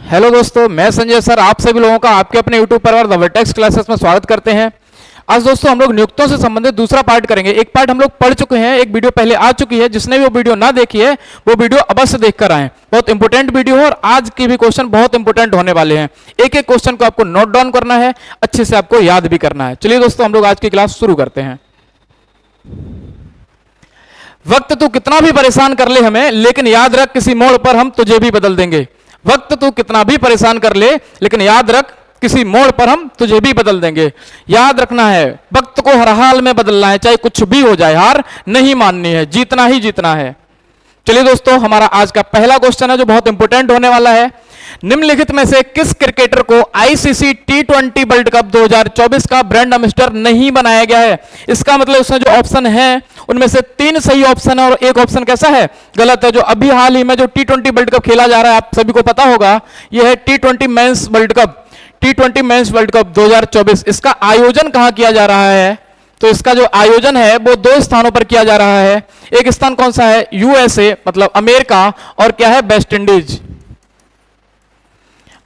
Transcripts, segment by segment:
Hello दोस्तों, मैं Sanjay sir आप सभी लोगों का आपके अपने YouTube परिवार द वर्टेक्स क्लासेस में स्वागत करते हैं। आज दोस्तों हम लोग नियुक्तों से संबंधित दूसरा पार्ट करेंगे। एक पार्ट हम लोग पढ़ चुके हैं, एक वीडियो पहले आ चुकी है। जिसने भी वो वीडियो ना देखी है वो वीडियो अवश्य देखकर आए। बहुत इंपॉर्टेंट वीडियो है और आज के भी क्वेश्चन बहुत इंपॉर्टेंट होने वाले हैं। एक एक क्वेश्चन को आपको नोट डाउन करना है, अच्छे से आपको याद भी करना है। चलिए दोस्तों हम लोग आज की क्लास शुरू करते हैं। वक्त तू कितना भी परेशान कर ले हमें, लेकिन याद रख किसी मोड़ पर हम तुझे भी बदल देंगे। वक्त तू कितना भी परेशान कर ले, लेकिन याद रख किसी मोड़ पर हम तुझे भी बदल देंगे। याद रखना है, वक्त को हर हाल में बदलना है, चाहे कुछ भी हो जाए, हार नहीं माननी है, जीतना ही जीतना है। चलिए दोस्तों, हमारा आज का पहला क्वेश्चन है जो बहुत इंपॉर्टेंट होने वाला है। निम्नलिखित में से किस क्रिकेटर को आईसीसी टी20 वर्ल्ड कप 2024 का ब्रांड एम्बेसडर नहीं बनाया गया है? इसका मतलब इसमें जो ऑप्शन है उनमें से 3 सही ऑप्शन है और एक ऑप्शन कैसा है, गलत है। जो अभी हाल ही में जो टी20 वर्ल्ड कप खेला जा रहा है, आप सभी को पता होगा, यह है टी20 मेंस वर्ल्ड कप। टी20 मेंस वर्ल्ड कप 2024, इसका आयोजन कहां किया जा रहा है? तो इसका जो आयोजन है वो 2 स्थानों पर किया जा रहा है। एक स्थान कौन सा है? यूएसए मतलब अमेरिका, और क्या है? West Indies.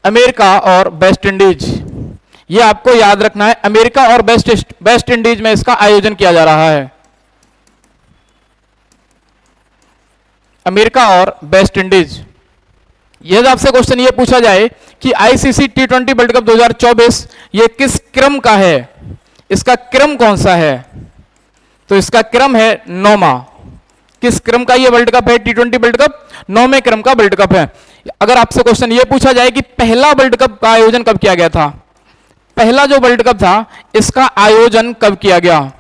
अमेरिका और वेस्ट इंडीज, ये आपको याद रखना है। अमेरिका और वेस्ट इंडीज में इसका आयोजन किया जा रहा है। अमेरिका और वेस्ट इंडीज। यदि आपसे क्वेश्चन ये पूछा जाए कि आईसीसी टी20 वर्ल्ड कप 2024 ये किस क्रम का है, इसका क्रम कौन सा है? तो इसका क्रम है 9वां। किस क्रम का ये वर्ल्ड कप है? टी20 वर्ल्ड कप 9वें क्रम का वर्ल्ड कप है। अगर आपसे क्वेश्चन ये पूछा जाए कि पहला वर्ल्ड कप का आयोजन कब किया गया था, पहला जो वर्ल्ड कप था इसका आयोजन कब किया गया,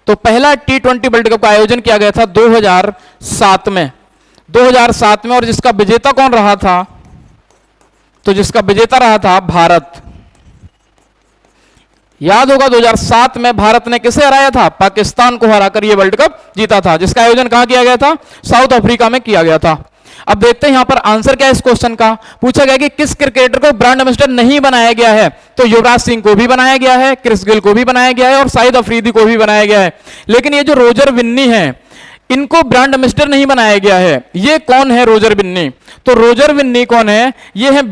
तो पहला टी20 वर्ल्ड कप का आयोजन किया गया था 2007 में। 2007 में, और जिसका विजेता कौन रहा था? तो जिसका विजेता रहा था भारत। याद होगा 2007 में भारत ने किसे हराया था? पाकिस्तान को हराकर यह वर्ल्ड कप जीता था, जिसका आयोजन कहां किया गया था? साउथ अफ्रीका में किया गया था। अब देखते हैं यहां पर आंसर क्या है इस क्वेश्चन का। पूछा गया कि किस क्रिकेटर को ब्रांड एम्बेसडर नहीं बनाया गया है? तो युवराज सिंह को भी बनाया गया है, क्रिस गेल को भी बनाया गया है और शाहिद अफरीदी को भी बनाया गया है। लेकिन ये जो रोजर बिन्नी है, इनको ब्रांड एम्बेसडर नहीं बनाया गया है। ये कौन है रोजर बिन्नी? तो रोजर बिन्नी कौन है? ये है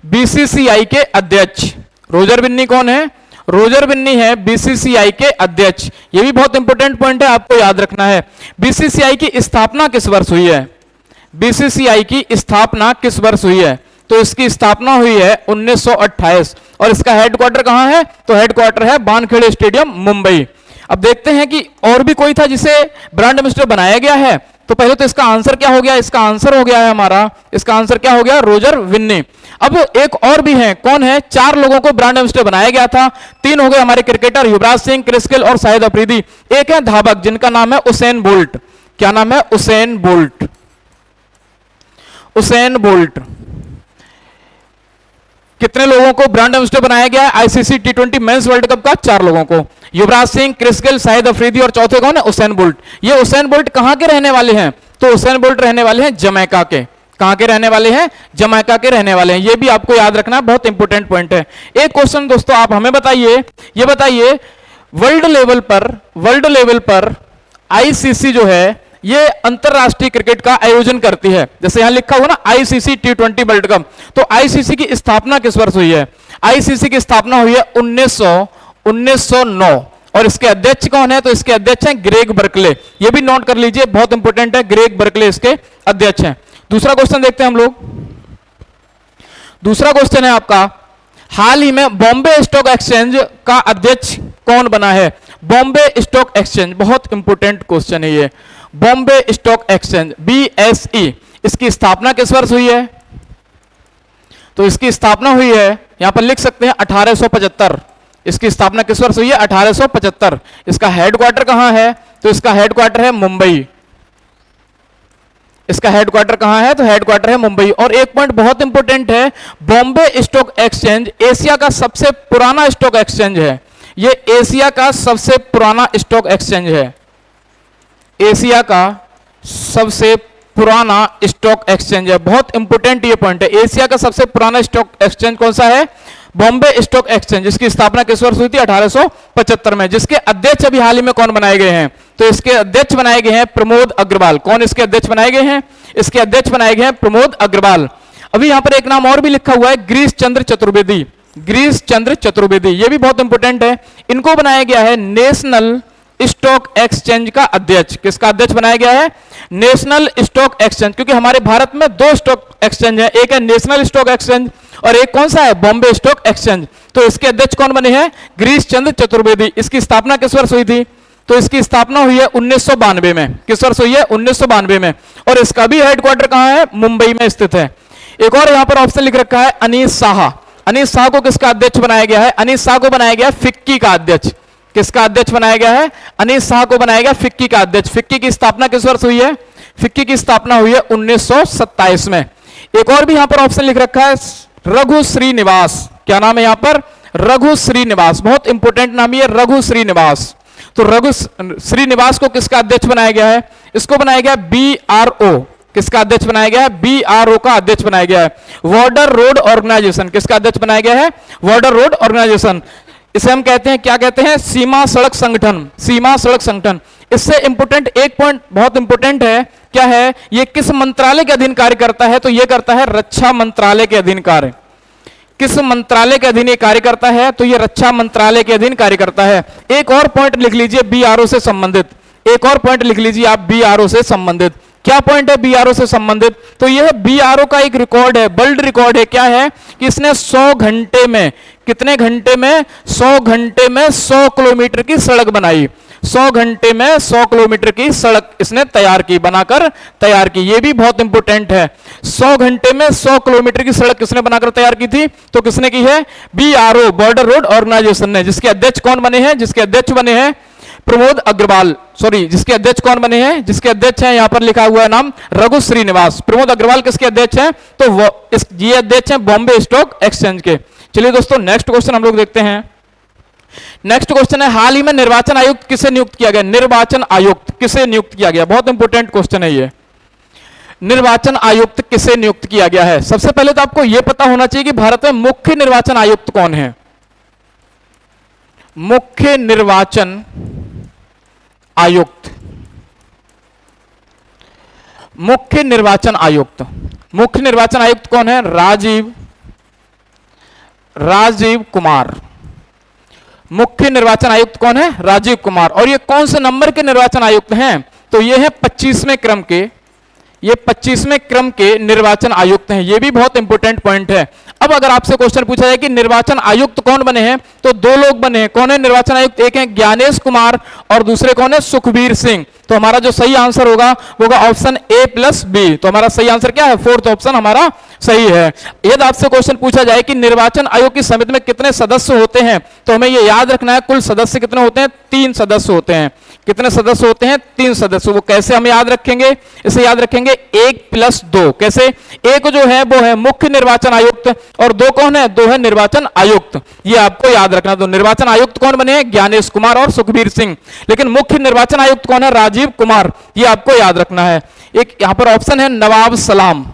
बीसीसीआई के अध्यक्ष। रोजर बिन्नी कौन है? रोजर बिन्नी है बीसीसीआई के अध्यक्ष। यह भी बहुत इंपॉर्टेंट पॉइंट है, आपको याद रखना है। बीसीसीआई की स्थापना किस वर्ष हुई है? बीसीसीआई की स्थापना किस वर्ष हुई है? तो इसकी स्थापना हुई है 1928। और इसका हेडक्वार्टर कहां है? तो हेडक्वार्टर है वानखेड़े स्टेडियम, मुंबई। अब देखते हैं कि और भी कोई था जिसे ब्रांड एम्बेसडर बनाया गया है। तो पहले तो इसका आंसर क्या हो गया? इसका आंसर हो गया है हमारा, इसका आंसर क्या हो गया? रोजर बिन्नी। अब एक और भी है, कौन है? 4 लोगों को ब्रांड एम्बेसडर बनाया गया था। 3 हो गए हमारे cricketer, Yuvraj Singh, Chris Gayle और शाहिद अफरीदी। एक है धावक जिनका नाम है उसेन बोल्ट। क्या नाम है? Usain bolt. Usain bolt. कितने लोगों को ब्रांड एम्बेसडर बनाया गया है आईसीसी टी20 मेंस वर्ल्ड कप का? 4 लोगों को। युवराज सिंह, क्रिस गेल, शाहिद अफरीदी और चौथे कौन है? Usain bolt. ये उसेन बोल्ट कहां के रहने वाले हैं? तो उसेन बोल्ट रहने वाले हैं जमैका के। कहां के रहने वाले हैं? जमैका के रहने वाले हैं। ये भी आपको याद रखना, बहुत इंपॉर्टेंट पॉइंट है। एक क्वेश्चन दोस्तों आप हमें बताइए, ये बताइए वर्ल्ड लेवल पर आईसीसी जो है ये अंतरराष्ट्रीय क्रिकेट का आयोजन करती है। जैसे यहां लिखा हुआ ना आईसीसी टी20 वर्ल्ड कप, तो आईसीसी की स्थापना किस वर्ष हुई है? आईसीसी की स्थापना हुई है 1909। और इसके अध्यक्ष कौन है? तो इसके अध्यक्ष हैं ग्रेग बर्कले। ये भी नोट कर लीजिए, बहुत इंपॉर्टेंट है, ग्रेग बर्कले इसके अध्यक्ष हैं। दूसरा क्वेश्चन देखते हैं हम लोग। दूसरा क्वेश्चन है आपका, हाल ही में बॉम्बे स्टॉक एक्सचेंज का अध्यक्ष कौन बना है? बॉम्बे स्टॉक एक्सचेंज, बहुत इंपॉर्टेंट क्वेश्चन है ये। बॉम्बे स्टॉक एक्सचेंज बीएसई, इसकी स्थापना किस वर्ष हुई है? तो इसकी स्थापना हुई है, यहां पर लिख सकते हैं 1875। इसकी स्थापना किस वर्ष हुई है? 1875। इसका हेडक्वार्टर कहां है? तो इसका हेडक्वार्टर है मुंबई। इसका हेडक्वार्टर कहां है? तो हेडक्वार्टर है मुंबई। और एक पॉइंट बहुत इंपॉर्टेंट है, बॉम्बे स्टॉक एक्सचेंज एशिया का सबसे पुराना स्टॉक एक्सचेंज है। यह एशिया का सबसे पुराना स्टॉक एक्सचेंज है। एशिया का सबसे पुराना स्टॉक एक्सचेंज है, बहुत इंपॉर्टेंट ये पॉइंट है। एशिया का सबसे पुराना स्टॉक एक्सचेंज कौन सा है? Bombay stock exchange. जिसकी स्थापना किस वर्ष हुई थी? 1875 में। जिसके अध्यक्ष अभी हाल ही में कौन बनाए गए हैं? तो इसके अध्यक्ष बनाए गए हैं प्रमोद अग्रवाल। कौन इसके अध्यक्ष बनाए गए हैं? इसके अध्यक्ष बनाए गए हैं प्रमोद अग्रवाल। अभी यहां पर एक नाम और भी लिखा हुआ है, गिरीश चंद्र चतुर्वेदी। गिरीश चंद्र चतुर्वेदी, ये भी बहुत इंपॉर्टेंट है। इनको बनाया गया है नेशनल स्टॉक एक्सचेंज का अध्यक्ष। किसका अध्यक्ष बनाया गया है? नेशनल स्टॉक एक्सचेंज, क्योंकि हमारे भारत में दो स्टॉक एक्सचेंज है, एक है नेशनल स्टॉक एक्सचेंज और एक कौन सा है? Bombay stock exchange. तो इसके अध्यक्ष कौन बने हैं? गिरीश चंद्र चतुर्वेदी। इसकी स्थापना किस वर्ष हुई थी? तो इसकी स्थापना हुई है 1992 में। किस वर्ष हुई है? 1992 में। और इसका भी हेडक्वार्टर कहां है? मुंबई में स्थित है। एक और यहां पर ऑप्शन लिख रखा है अनीस शाह। अनीस शाह को किसका अध्यक्ष बनाया गया है? अनीस शाह को बनाया गया फिक्की का अध्यक्ष। किसका अध्यक्ष बनाया गया है? अनीस शाह को बनाया गया फिक्की का अध्यक्ष। फिक्की की स्थापना किस वर्ष हुई है? फिक्की की स्थापना हुई है 1927 में। एक और भी यहां पर ऑप्शन लिख रखा है रघु श्रीनिवास। क्या नाम है यहां पर? रघु श्रीनिवास। बहुत इंपॉर्टेंट नाम है रघु श्रीनिवास। तो रघु श्रीनिवास को किसका अध्यक्ष बनाया गया है? इसको बनाया गया BRO। किसका अध्यक्ष बनाया गया है? BRO का अध्यक्ष बनाया गया है। Border road organisation. किसका अध्यक्ष बनाया गया है? Border road organisation. इसे हम कहते हैं, क्या कहते हैं? सीमा सड़क संगठन। सीमा सड़क संगठन। इससे इंपोर्टेंट एक पॉइंट बहुत इंपोर्टेंट है, क्या है? ये किस मंत्रालय के अधीन कार्य करता है? तो ये करता है रक्षा मंत्रालय के अधीन कार्य। किस मंत्रालय के अधीन ये कार्य करता है? तो ये रक्षा मंत्रालय के अधीन कार्य करता है। एक और पॉइंट लिख लीजिए BRO से संबंधित। एक और पॉइंट लिख लीजिए आप BRO से संबंधित। क्या पॉइंट है BRO से संबंधित? तो यह BRO का एक रिकॉर्ड है, वर्ल्ड रिकॉर्ड है। क्या है कि इसने 100 घंटे में, कितने घंटे में? 100 घंटे में 100 किलोमीटर की सड़क बनाई। 100 घंटे में 100 किलोमीटर की सड़क इसने तैयार की, बनाकर तैयार की। ये भी बहुत इंपॉर्टेंट है। 100 घंटे में 100 किलोमीटर की सड़क किसने बनाकर तैयार की थी? तो किसने की है? BRO, बॉर्डर रोड ऑर्गेनाइजेशन ने। जिसके अध्यक्ष कौन बने हैं? जिसके अध्यक्ष बने हैं प्रमोद अग्रवाल। सॉरी, जिसके अध्यक्ष कौन बने हैं? जिसके अध्यक्ष हैं, यहां पर लिखा हुआ है नाम रघु श्रीनिवास। प्रमोद अग्रवाल किसके अध्यक्ष हैं? तो ये अध्यक्ष हैं बॉम्बे स्टॉक एक्सचेंज के। चलिए दोस्तों, नेक्स्ट क्वेश्चन हम लोग देखते हैं। नेक्स्ट क्वेश्चन है, हाल ही में निर्वाचन आयुक्त किसे नियुक्त किया गया? निर्वाचन आयुक्त किसे नियुक्त किया गया? बहुत इंपॉर्टेंट क्वेश्चन है ये। निर्वाचन आयुक्त किसे नियुक्त किया गया है? सबसे पहले तो आपको यह पता होना चाहिए कि भारत में मुख्य निर्वाचन आयुक्त कौन है। मुख्य निर्वाचन आयुक्त, मुख्य निर्वाचन आयुक्त, मुख्य निर्वाचन आयुक्त कौन है? राजीव कुमार। मुख्य निर्वाचन आयुक्त कौन है? राजीव कुमार। और ये कौन से नंबर के निर्वाचन आयुक्त हैं? तो ये है 25वें क्रम के, ये 25वें क्रम के निर्वाचन आयुक्त हैं। ये भी बहुत इंपॉर्टेंट पॉइंट है। अब अगर आपसे क्वेश्चन पूछा जाए कि निर्वाचन आयुक्त कौन बने हैं, तो दो लोग बने हैं। कौन है निर्वाचन आयुक्त? एक है ज्ञानेश कुमार और दूसरे कौन है? सुखबीर सिंह। तो हमारा जो सही आंसर होगा वो होगा ऑप्शन A+B। तो हमारा सही आंसर क्या है? फोर्थ ऑप्शन हमारा सही है। यदि आपसे क्वेश्चन पूछा जाए कि निर्वाचन आयोग की समिति में कितने सदस्य होते हैं, तो हमें ये याद रखना है कुल सदस्य कितने होते हैं? 3 सदस्य होते हैं। कितने सदस्य होते हैं? 3 सदस्य। वो कैसे हम याद रखेंगे? इसे याद रखेंगे 1+2। कैसे? एक जो है वो है मुख्य निर्वाचन आयुक्त और 2 कौन है? 2 है निर्वाचन आयुक्त। ये आपको याद रखना। तो निर्वाचन आयुक्त कौन बने हैं? ज्ञानेश कुमार और सुखबीर सिंह। लेकिन मुख्य निर्वाचन आयुक्त कौन है? राजीव कुमार। ये आपको याद रखना है। एक यहां पर ऑप्शन है नवाब सलाम।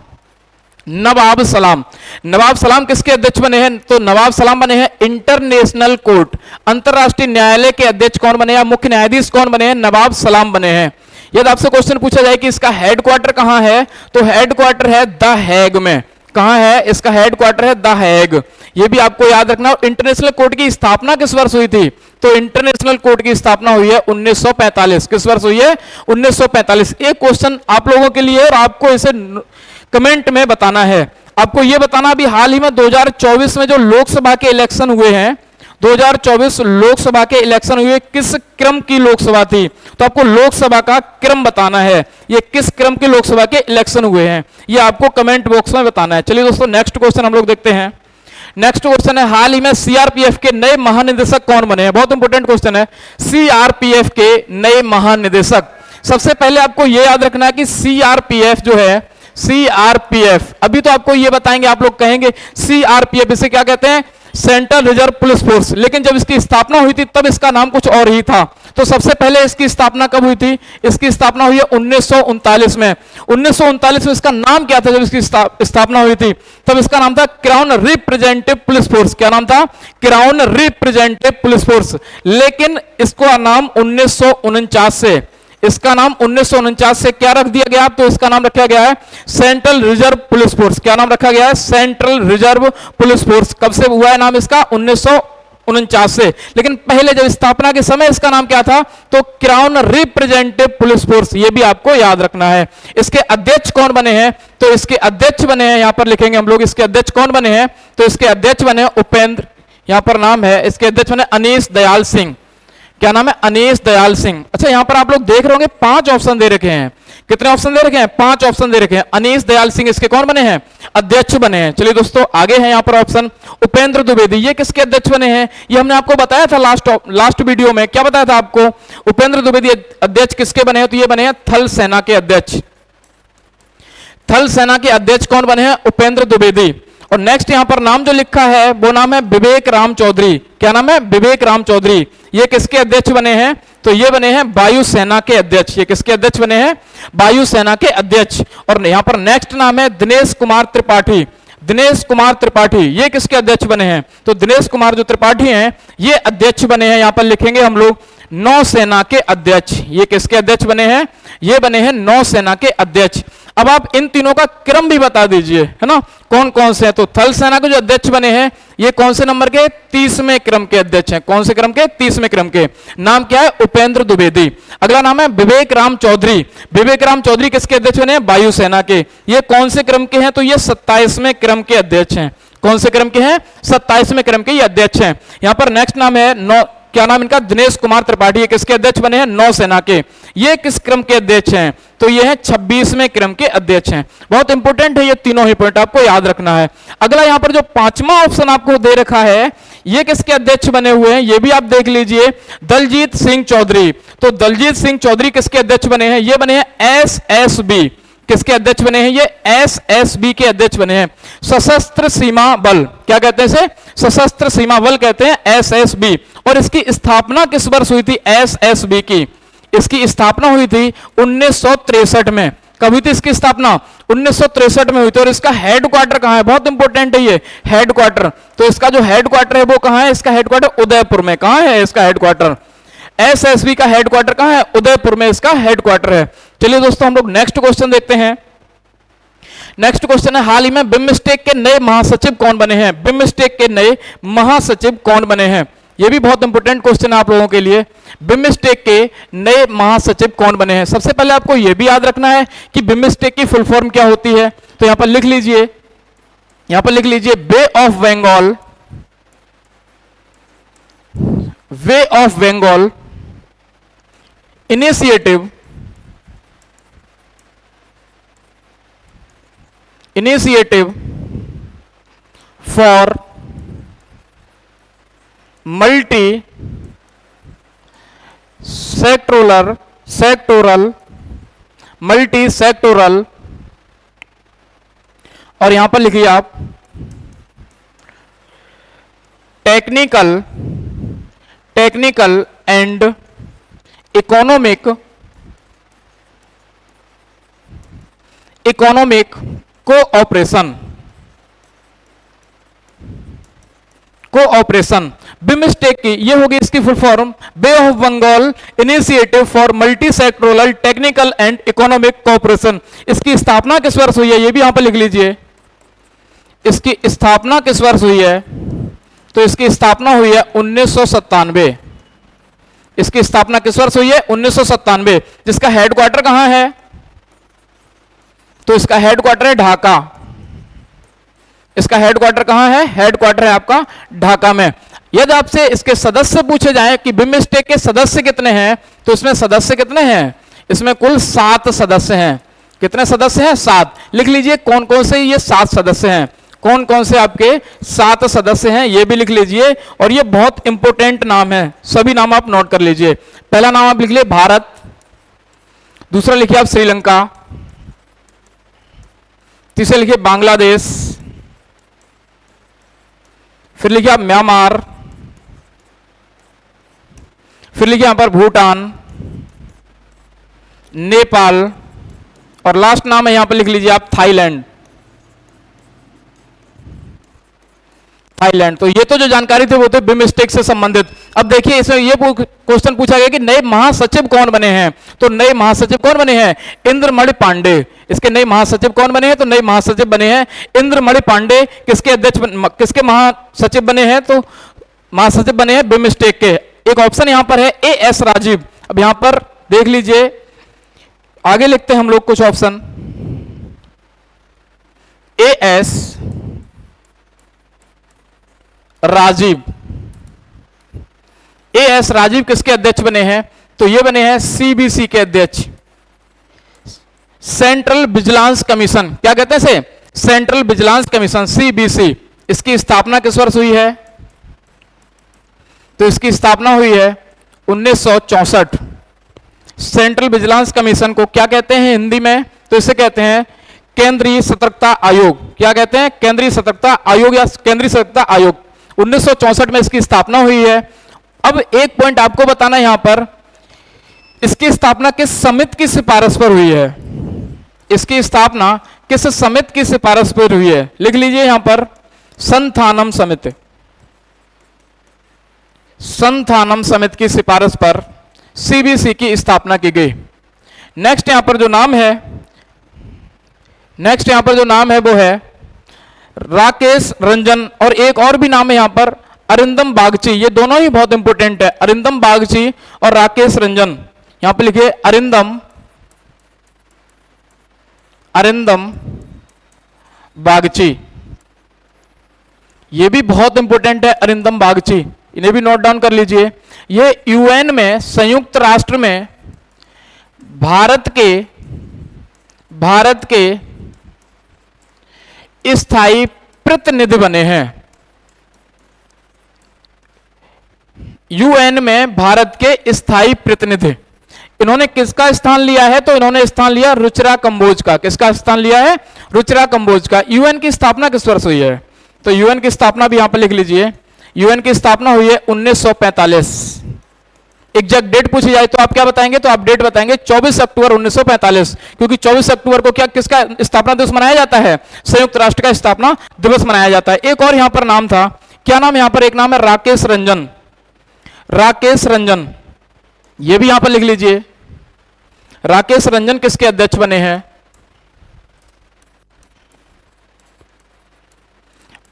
नवाब सलाम, नवाब सलाम किसके अध्यक्ष बने हैं? तो नवाब सलाम बने हैं इंटरनेशनल कोर्ट, अंतरराष्ट्रीय न्यायालय के अध्यक्ष कौन बने हैं? मुख्य न्यायाधीश कौन बने हैं? नवाब सलाम बने हैं। यदि आपसे क्वेश्चन पूछा जाए कि इसका हेडक्वार्टर कहां है, तो हेडक्वार्टर है द हैग में। कहां है? इसका हेडक्वार्टर है द हैग। यह भी आपको याद रखना। इंटरनेशनल कोर्ट की स्थापना किस वर्ष हुई थी? तो इंटरनेशनल कोर्ट की स्थापना हुई है 1945। किस वर्ष हुई है? 1945। एक क्वेश्चन आप लोगों के लिए और आपको इसे कमेंट में बताना है। आपको यह बताना अभी हाल ही में 2024 में जो लोकसभा के इलेक्शन हुए हैं, 2024 लोकसभा के इलेक्शन हुए, किस क्रम की लोकसभा थी? तो आपको लोकसभा का क्रम बताना है। ये किस क्रम के लोकसभा के इलेक्शन हुए हैं, ये आपको कमेंट बॉक्स में बताना है। चलिए दोस्तों, नेक्स्ट क्वेश्चन हम लोग देखते हैं। नेक्स्ट क्वेश्चन है, हाल ही में सीआरपीएफ के नए महानिदेशक कौन बने हैं? बहुत इंपॉर्टेंट क्वेश्चन है। सीआरपीएफ के नए महानिदेशक, सबसे पहले आपको यह याद रखना है कि सीआरपीएफ जो है, सीआरपीएफ, अभी तो आपको यह बताएंगे, आप लोग कहेंगे सीआरपीएफ इसे क्या कहते हैं? Central reserve police force. लेकिन जब इसकी स्थापना हुई थी तब इसका नाम कुछ और ही था। तो सबसे पहले इसकी स्थापना कब हुई थी? इसकी स्थापना हुई है 1939 में। 1939 में इसका नाम क्या था? जब इसकी स्थापना हुई थी तब इसका नाम था क्राउन रिप्रेजेंटेटिव पुलिस फोर्स। क्या नाम था? Crown representative police force. लेकिन इसको नाम 1949 से इसका नाम 1949 से क्या रख दिया गया, तो इसका नाम रखा गया है सेंट्रल रिजर्व पुलिस फोर्स। क्या नाम रखा गया है, सेंट्रल रिजर्व पुलिस फोर्स। कब से हुआ है नाम इसका, 1949 से। लेकिन पहले जब स्थापना के समय इसका नाम क्या था, तो क्राउन रिप्रेजेंटेटिव पुलिस फोर्स। ये भी आपको याद रखना है। इसके अध्यक्ष कौन बने हैं, तो इसके अध्यक्ष बने हैं, यहां पर लिखेंगे हम लोग, इसके अध्यक्ष कौन बने हैं, तो इसके अध्यक्ष बने उपेंद्र, यहां पर नाम है इसके अध्यक्ष बने अनीश दयाल सिंह। क्या नाम है, अनीश दयाल सिंह। अच्छा, यहां पर आप लोग देख रहे होंगे 5 ऑप्शन दे रखे हैं। कितने ऑप्शन दे रखे हैं, 5 ऑप्शन दे रखे हैं। अनीश दयाल सिंह इसके कौन बने हैं, अध्यक्ष बने हैं। चलिए दोस्तों आगे हैं यहां पर ऑप्शन, उपेंद्र द्विवेदी, ये किसके अध्यक्ष बने हैं, ये हमने आपको बताया था लास्ट वीडियो में। क्या बताया था आपको, उपेंद्र द्विवेदी अध्यक्ष किसके बने हैं, तो ये बने हैं थल सेना के अध्यक्ष। थल सेना के अध्यक्ष कौन बने हैं, उपेंद्र द्विवेदी। और नेक्स्ट यहां पर नाम जो लिखा है वो नाम है विवेक राम चौधरी। क्या नाम है, विवेक राम चौधरी। ये किसके अध्यक्ष बने हैं, तो ये बने हैं वायुसेना के अध्यक्ष। ये किसके अध्यक्ष बने हैं, वायुसेना के अध्यक्ष। और यहां पर नेक्स्ट नाम है दिनेश कुमार त्रिपाठी। दिनेश कुमार त्रिपाठी ये किसके अध्यक्ष बने हैं, तो दिनेश कुमार जो त्रिपाठी हैं ये अध्यक्ष बने हैं। यहां पर लिखेंगे हम लोग नौसेना के अध्यक्ष। ये किसके अध्यक्ष बने हैं, ये बने हैं नौसेना के अध्यक्ष। अब आप इन तीनों का क्रम भी बता दीजिए, है ना, कौन कौन से हैं। तो थल सेना के जो अध्यक्ष बने हैं ये कौन से नंबर के, 30वें क्रम के अध्यक्ष हैं। कौन से क्रम के, 30वें क्रम के। नाम क्या है, उपेंद्र द्विवेदी। अगला नाम है विवेक राम चौधरी। विवेक राम चौधरी किसके अध्यक्ष बने हैं, वायुसेना के। ये कौन से क्रम के हैं, तो ये 27वें क्रम के अध्यक्ष हैं। कौन से क्रम के हैं, 27वें क्रम के ये अध्यक्ष हैं। यहां पर नेक्स्ट नाम है क्या नाम इनका, दिनेश कुमार त्रिपाठी। किसके अध्यक्ष बने हैं, नौसेना के। ये किस क्रम के अध्यक्ष हैं, तो ये है 26वें क्रम के अध्यक्ष हैं। बहुत इंपॉर्टेंट है ये तीनों ही पॉइंट, आपको याद रखना है। अगला यहां पर जो 5वां ऑप्शन आपको दे रखा है, ये किसके अध्यक्ष बने हुए हैं, ये भी आप देख लीजिए, दलजीत सिंह चौधरी। तो दलजीत सिंह चौधरी किसके अध्यक्ष बने हैं, ये बने हैं एसएसबी। किसके अध्यक्ष बने हैं, ये एसएसबी के अध्यक्ष बने हैं, सशस्त्र सीमा बल। क्या कहते हैं इसे, सशस्त्र सीमा बल कहते हैं, एसएसबी। और इसकी स्थापना किस वर्ष हुई थी, एसएसबी की इसकी स्थापना हुई थी 1963 में। कब हुई थी इसकी स्थापना, 1963 में हुई थी। और इसका हेडक्वार्टर कहां है, बहुत इंपॉर्टेंट है ये हेडक्वार्टर। तो इसका जो हेडक्वार्टर है वो कहां है, इसका हेडक्वार्टर उदयपुर में। कहां है इसका हेडक्वार्टर, एसएसबी का हेडक्वार्टर कहां है, उदयपुर में इसका हेडक्वार्टर है। चलिए दोस्तों हम लोग नेक्स्ट क्वेश्चन देखते हैं। नेक्स्ट क्वेश्चन है, हाल ही में बिम्स्टेक के नए महासचिव कौन बने हैं। बिम्स्टेक के नए महासचिव कौन बने हैं, यह भी बहुत इंपॉर्टेंट क्वेश्चन है आप लोगों के लिए। बिम्स्टेक के नए महासचिव कौन बने हैं। सबसे पहले आपको यह भी याद रखना है कि बिम्स्टेक की फुल फॉर्म क्या होती है। तो यहां पर लिख लीजिए, यहां पर लिख लीजिए bay of Bengal, bay of Bengal initiative, initiative for multi sectoral multi sectoral, और यहां पर लिखिए आप technical and economic cooperation. BIMSTEC की ये होगी इसकी full form, bay of Bengal initiative for multi sectoral technical and economic cooperation. इसकी स्थापना किस वर्ष हुई है, ये भी यहां पर लिख लीजिए, इसकी स्थापना किस वर्ष हुई है। तो इसकी स्थापना हुई है 1997। इसकी स्थापना किस वर्ष हुई है, 1997। जिसका हेडक्वार्टर कहां है, तो इसका हेडक्वार्टर है ढाका। इसका हेडक्वार्टर कहां है, हेडक्वार्टर है आपका ढाका में। यदि आपसे इसके सदस्य पूछे जाएं कि बिम्स्टेक के सदस्य कितने हैं, तो इसमें सदस्य कितने हैं, इसमें कुल 7 सदस्य हैं। कितने सदस्य हैं, 7। लिख लीजिए कौन कौन से ये 7 सदस्य हैं, कौन कौन से आपके 7 सदस्य हैं, ये भी लिख लीजिए। और ये बहुत इंपॉर्टेंट नाम है, सभी नाम आप नोट कर लीजिए। पहला नाम आप लिख लीजिए भारत, दूसरा लिखिए आप श्रीलंका, तीसरा लिखिए बांग्लादेश, फिर लिखिए आप म्यांमार, फिर लिखिए यहां पर भूटान, नेपाल, और लास्ट नाम है यहां पर लिख लीजिए आप थाईलैंड। थाईलैंड। तो ये तो जो जानकारी थी वो तो बिमस्टेक से संबंधित। अब देखिए इसमें ये क्वेश्चन पूछा गया कि नए महासचिव कौन बने हैं। तो नए महासचिव कौन बने हैं? इंद्रमणि पांडे। इसके नए महासचिव कौन बने हैं? तो नए महासचिव बने हैं इंद्रमणि पांडे। किसके अध्यक्ष किसके महासचिव बने हैं? तो महासचिव बने हैं बिमस्टेक के। एक ऑप्शन यहां पर है ए एस राजीव। अब यहां पर देख लीजिए, आगे लिखते हैं हम लोग कुछ option. A S Rajeev. A S Rajeev किसके अध्यक्ष बने हैं? तो ये बने हैं सीबीसी के अध्यक्ष, सेंट्रल विजिलेंस कमीशन। क्या कहते हैं इसे? Central vigilance commission, CBC. इसकी स्थापना किस वर्ष हुई है? तो इसकी स्थापना हुई है 1964। सेंट्रल विजिलेंस कमीशन को क्या कहते हैं हिंदी में? तो इसे कहते हैं केंद्रीय सतर्कता आयोग। क्या कहते हैं? केंद्रीय सतर्कता आयोग या केंद्रीय सतर्कता आयोग। 1964 में इसकी स्थापना हुई है। अब एक पॉइंट आपको बताना है यहां पर, इसकी स्थापना किस समिति की सिफारिश पर हुई है? इसकी स्थापना किस समिति की सिफारिश पर हुई है? लिख लीजिए यहां पर, संथानम समिति। संथानम समिति की सिफारिश पर सीबीसी की स्थापना की गई। नेक्स्ट यहां पर जो नाम है, नेक्स्ट यहां पर जो नाम है वो है राकेश रंजन। और एक और भी नाम है यहां पर, अरिंदम बागची। ये दोनों ही बहुत इंपॉर्टेंट है, अरिंदम बागची और राकेश रंजन। यहां पर लिखिए अरिंदम, अरिंदम बागची। ये भी बहुत इंपॉर्टेंट है, अरिंदम बागची। इन्हें भी नोट डाउन कर लीजिए। ये यूएन में, संयुक्त राष्ट्र में भारत के स्थायी प्रतिनिधि बने हैं। यूएन में भारत के स्थायी प्रतिनिधि। इन्होंने किसका स्थान लिया है? तो इन्होंने स्थान लिया रुचिरा कंबोज का। किसका स्थान लिया है? रुचिरा कंबोज का। यूएन की स्थापना किस वर्ष हुई है? तो यूएन की स्थापना भी यहां पर लिख लीजिए। यूएन की स्थापना हुई है 1945। एग्जैक्ट डेट पूछी जाए तो आप क्या बताएंगे? तो आप डेट बताएंगे 24 अक्टूबर 1945, क्योंकि 24 अक्टूबर को क्या किसका स्थापना दिवस मनाया जाता है? संयुक्त राष्ट्र का स्थापना दिवस मनाया जाता है। एक और यहां पर नाम था, क्या नाम? यहां पर एक नाम है राकेश रंजन। राकेश रंजन, यह भी यहां पर लिख लीजिए। राकेश रंजन किसके अध्यक्ष बने हैं?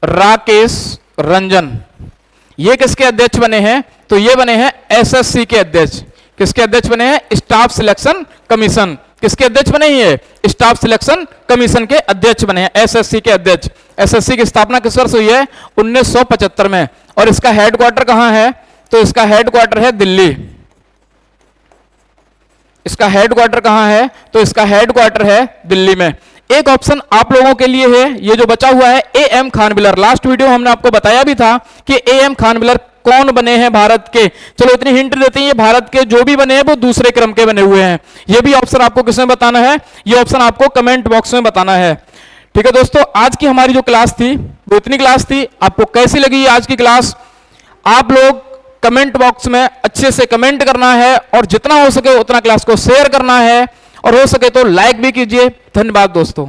राकेश रंजन ये किसके अध्यक्ष बने हैं? तो ये बने हैं एसएससी के अध्यक्ष। किसके अध्यक्ष बने हैं? Staff selection commission. किसके अध्यक्ष बने हैं? स्टाफ सिलेक्शन कमीशन के अध्यक्ष बने हैं, एसएससी के अध्यक्ष। एसएससी की स्थापना किस वर्ष हुई है? 1975 में। और इसका हेडक्वार्टर कहां है? तो इसका हेडक्वार्टर है दिल्ली। इसका हेडक्वार्टर कहां है? तो इसका हेडक्वार्टर है दिल्ली में। एक ऑप्शन आप लोगों के लिए है, ये जो बचा हुआ है, ए एम खानविलर। लास्ट वीडियो हमने आपको बताया भी था कि ए एम खानविलर कौन बने हैं भारत के। चलो इतनी हिंट देते हैं, ये भारत के जो भी बने हैं वो दूसरे क्रम के बने हुए हैं। ये भी ऑप्शन आपको किसमें बताना है? ये ऑप्शन आपको कमेंट बॉक्स में बताना है। ठीक है दोस्तों, आज की हमारी जो क्लास थी वो इतनी क्लास थी। आपको कैसी लगी आज की क्लास? आप लोग कमेंट बॉक्स में अच्छे से कमेंट करना है और जितना हो सके उतना क्लास को शेयर करना है और हो सके तो लाइक भी कीजिए। धन्यवाद दोस्तों।